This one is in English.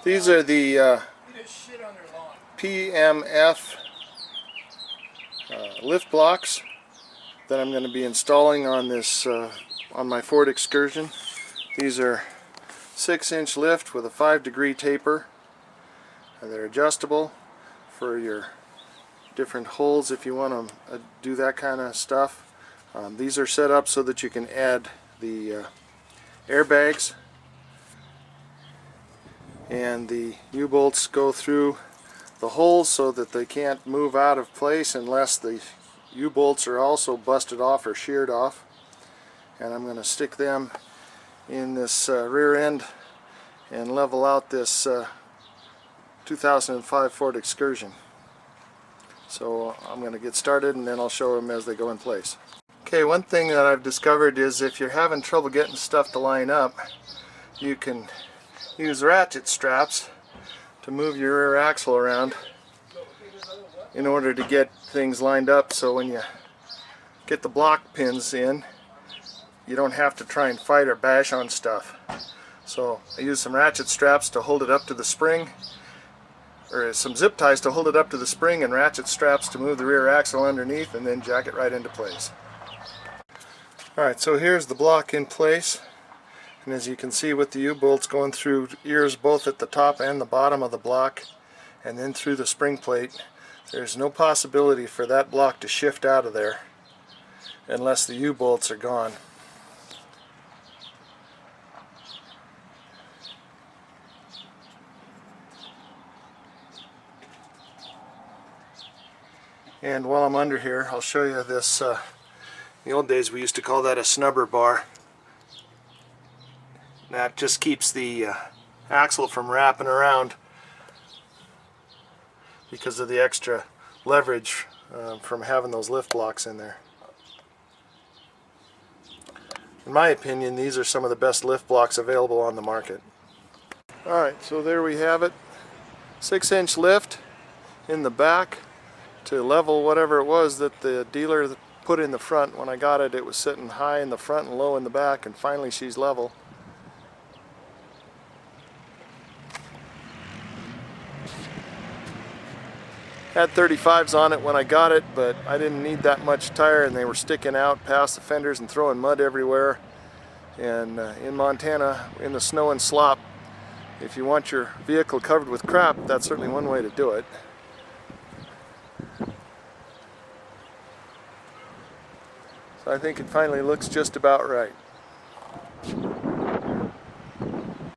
These are the PMF lift blocks that I'm going to be installing on this on my Ford Excursion. These are 6-inch lift with a 5-degree taper. They're adjustable for your different holes if you want to do that kind of stuff. These are set up so that you can add the airbags, and the U-bolts go through the holes so that they can't move out of place unless the U-bolts are also busted off or sheared off. And I'm going to stick them in this rear end and level out this 2005 Ford Excursion. So I'm going to get started and then I'll show them as they go in place. Okay, one thing that I've discovered is if you're having trouble getting stuff to line up, you can use ratchet straps to move your rear axle around in order to get things lined up, so when you get the block pins in, you don't have to try and fight or bash on stuff. So I use some ratchet straps to hold it up to the spring, or some zip ties to hold it up to the spring, and ratchet straps to move the rear axle underneath, and then jack it right into place. Alright, so here's the block in place. And as you can see, with the U-bolts going through ears both at the top and the bottom of the block, and then through the spring plate, there's no possibility for that block to shift out of there unless the U-bolts are gone. And while I'm under here, I'll show you this. In the old days we used to call that a snubber bar. That just keeps the axle from wrapping around because of the extra leverage from having those lift blocks in there. In my opinion, these are some of the best lift blocks available on the market. Alright, so there we have it. 6-inch lift in the back to level whatever it was that the dealer put in the front. When I got it, it was sitting high in the front and low in the back, and finally she's level. Had 35s on it when I got it, but I didn't need that much tire, and they were sticking out past the fenders and throwing mud everywhere. And in Montana, in the snow and slop, if you want your vehicle covered with crap, that's certainly one way to do it. So I think it finally looks just about right.